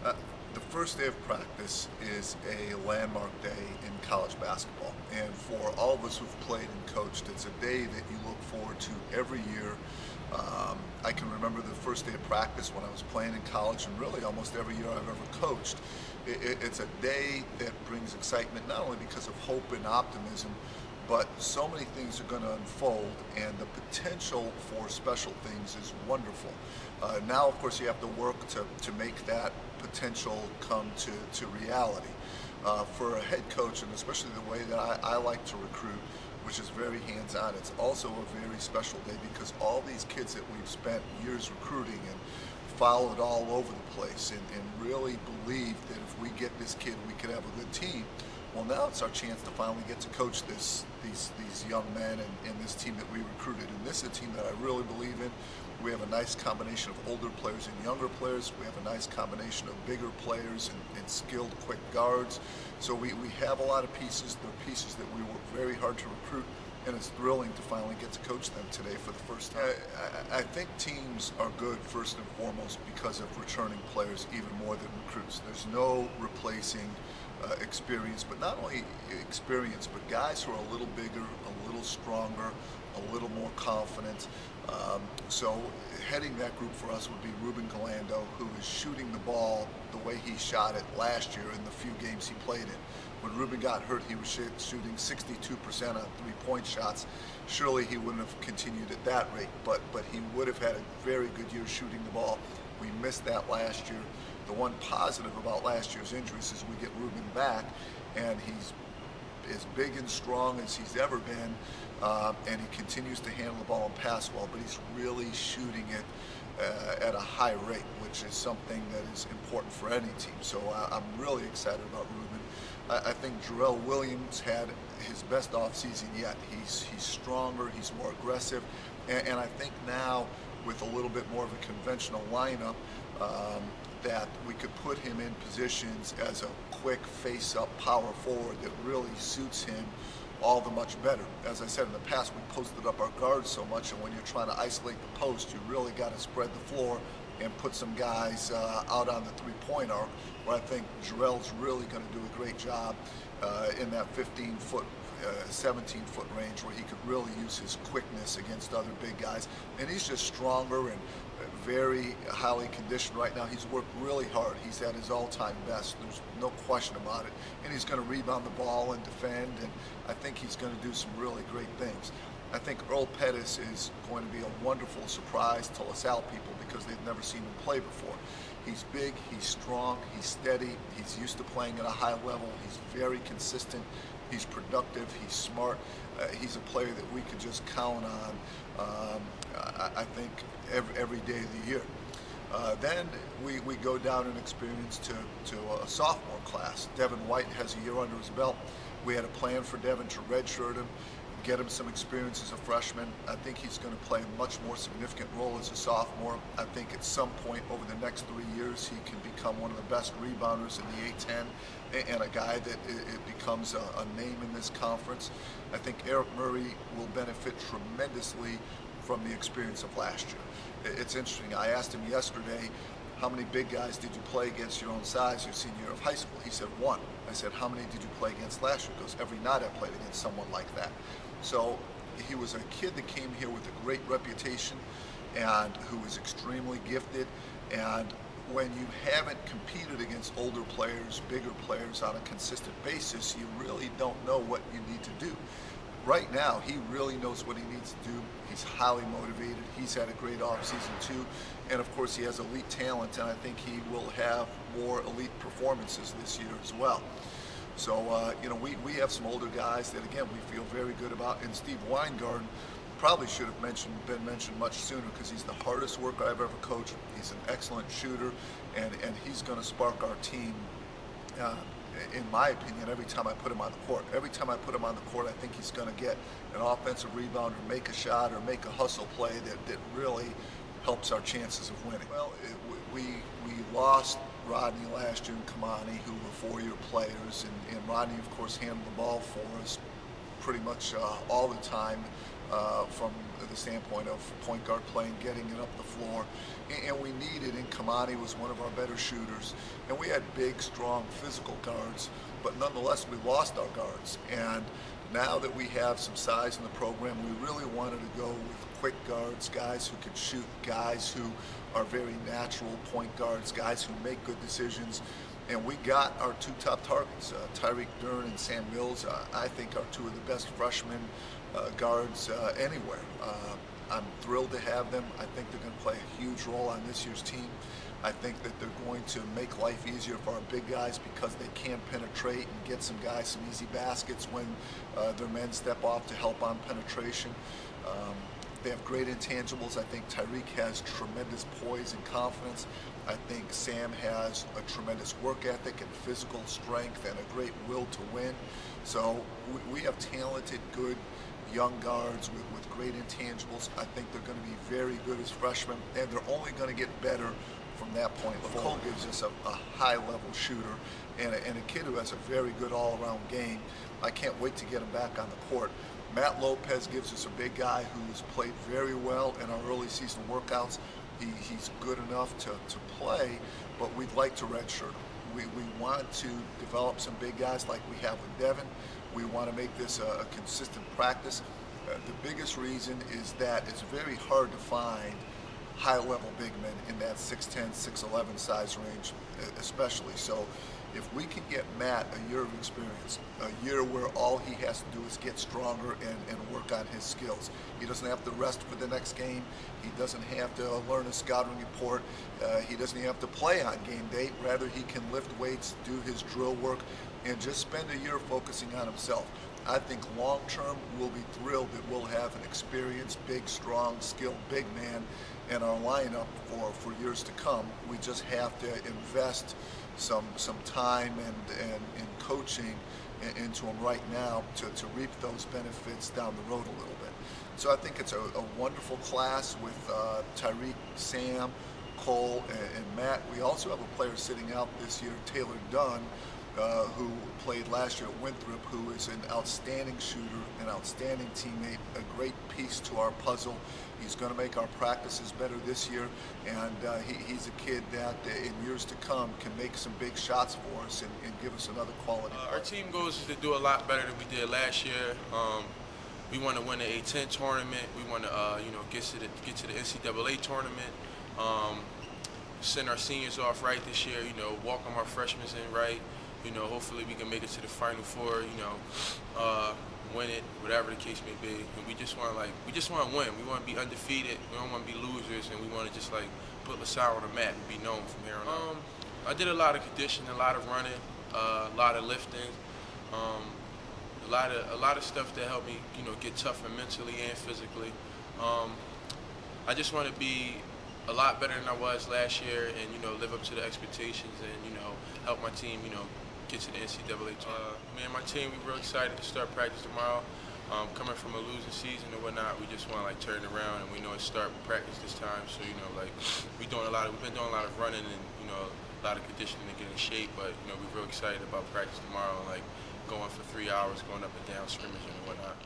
Uh, the first day of practice is a landmark day in college basketball. And for all of us who've played and coached, it's a day that you look forward to every year. I can remember the first day of practice when I was playing in college, and really almost every year I've ever coached. It's a day that brings excitement, not only because of hope and optimism, but so many things are going to unfold, and the potential for special things is wonderful. Now, of course, you have to work to make that potential come to reality. For a head coach, and especially the way that I like to recruit, which is very hands-on, it's also a very special day because all these kids that we've spent years recruiting and followed all over the place and really believe that if we get this kid, we could have a good team. Well, now it's our chance to finally get to coach these young men and this team that we recruited. And this is a team that I really believe in. We have a nice combination of older players and younger players. We have a nice combination of bigger players and skilled, quick guards. So we have a lot of pieces. They're pieces that we work very hard to recruit, and it's thrilling to finally get to coach them today for the first time. I think teams are good first and foremost because of returning players even more than recruits. There's no replacing experience, but not only experience, but guys who are a little bigger, a little stronger, a little more confident. So heading that group for us would be Reuben Calando, who is shooting the ball the way he shot it last year in the few games he played in. When Reuben got hurt, he was shooting 62% on three-point shots. Surely he wouldn't have continued at that rate, but he would have had a very good year shooting the ball. We missed that last year. The one positive about last year's injuries is we get Reuben back, and he's as big and strong as he's ever been, and he continues to handle the ball and pass well, but he's really shooting it at a high rate, which is something that is important for any team. So I'm really excited about Reuben. I think Jarrell Williams had his best offseason yet. He's stronger, he's more aggressive, and I think now with a little bit more of a conventional lineup, that we could put him in positions as a quick face-up power forward that really suits him all the much better. As I said in the past, we posted up our guards so much, and when you're trying to isolate the post, you really got to spread the floor and put some guys out on the three-point arc, where I think Jarrell's really going to do a great job in that 15-foot 17-foot range, where he could really use his quickness against other big guys. And he's just stronger and very highly conditioned right now. He's worked really hard. He's at his all-time best. There's no question about it. And he's going to rebound the ball and defend, and I think he's going to do some really great things. I think Earl Pettis is going to be a wonderful surprise to LaSalle people because they've never seen him play before. He's big, he's strong, he's steady, he's used to playing at a high level, he's very consistent, he's productive, he's smart. He's a player that we could just count on, I think, every day of the year. Then we go down in experience to a sophomore class. Devon White has a year under his belt. We had a plan for Devon to redshirt him, get him some experience as a freshman. I think he's going to play a much more significant role as a sophomore. I think at some point over the next 3 years he can become one of the best rebounders in the A-10 and a guy that it becomes a name in this conference. I think Aaric Murray will benefit tremendously from the experience of last year. It's interesting, I asked him yesterday, how many big guys did you play against your own size your senior year of high school? He said 1. I said, how many did you play against last year? He goes, every night I played against someone like that. So he was a kid that came here with a great reputation and who was extremely gifted. And when you haven't competed against older players, bigger players on a consistent basis, you really don't know what you need to do. Right now, he really knows what he needs to do. He's highly motivated. He's had a great offseason too. And of course, he has elite talent, and I think he will have more elite performances this year as well. So, you know, we have some older guys that, again, we feel very good about. And Steve Weingarten probably should have been mentioned much sooner because he's the hardest worker I've ever coached. He's an excellent shooter, and he's going to spark our team, in my opinion, every time I put him on the court. Every time I put him on the court, I think he's going to get an offensive rebound or make a shot or make a hustle play that really helps our chances of winning. Well, we lost Rodney last year and Kamani, who were four-year players, and Rodney, of course, handled the ball for us pretty much all the time. from the standpoint of point guard playing, getting it up the floor. And we needed, and Kamani was one of our better shooters. And we had big, strong, physical guards, but nonetheless, we lost our guards. And now that we have some size in the program, we really wanted to go with quick guards, guys who can shoot, guys who are very natural point guards, guys who make good decisions. And we got our two top targets, Tyreek Dern and Sam Mills. I think are two of the best freshman guards anywhere. I'm thrilled to have them. I think they're going to play a huge role on this year's team. I think that they're going to make life easier for our big guys because they can penetrate and get some guys some easy baskets when their men step off to help on penetration. They have great intangibles. I think Tyreek has tremendous poise and confidence. I think Sam has a tremendous work ethic and physical strength and a great will to win. So we have talented, good young guards with great intangibles. I think they're going to be very good as freshmen, and they're only going to get better from that point forward. Cole gives us a high-level shooter and a kid who has a very good all-around game. I can't wait to get him back on the court. Matt Lopez gives us a big guy who's played very well in our early season workouts. He's good enough to play, but we'd like to redshirt him. We want to develop some big guys like we have with Devon. We want to make this a consistent practice. The biggest reason is that it's very hard to find high-level big men in that 6'10", 6'11" size range, especially. So if we can get Matt a year of experience, a year where all he has to do is get stronger and work on his skills. He doesn't have to rest for the next game. He doesn't have to learn a scouting report. He doesn't have to play on game day. Rather, he can lift weights, do his drill work, and just spend a year focusing on himself. I think long-term, we'll be thrilled that we'll have an experienced, big, strong, skilled big man in our lineup for years to come. We just have to invest some time and coaching into him right now to reap those benefits down the road a little bit. So I think it's a wonderful class with Tyreek, Sam, Cole, and Matt. We also have a player sitting out this year, Taylor Dunn, who played last year at Winthrop, who is an outstanding shooter, an outstanding teammate, a great piece to our puzzle. He's going to make our practices better this year, and he's a kid that in years to come can make some big shots for us and give us another quality player. Our team goals is to do a lot better than we did last year. We want to win the A10 tournament. We want to get to the NCAA tournament. Send our seniors off right this year. Welcome our freshmen in right. Hopefully we can make it to the Final Four. Win it, whatever the case may be. And we just want to win. We want to be undefeated. We don't want to be losers, and we want to just put LaSalle on the map and be known from here on out. I did a lot of conditioning, a lot of running, a lot of lifting, a lot of stuff that helped me, get tougher mentally and physically. I just want to be a lot better than I was last year, and live up to the expectations, and help my team, get to the NCAA tournament. Me and my team, we're real excited to start practice tomorrow. Coming from a losing season and whatnot, we just want to turn it around, and we know it's start practice this time. So we've been doing a lot of running and a lot of conditioning to get in shape. But we're real excited about practice tomorrow, and going for 3 hours, going up and down, scrimmaging and whatnot.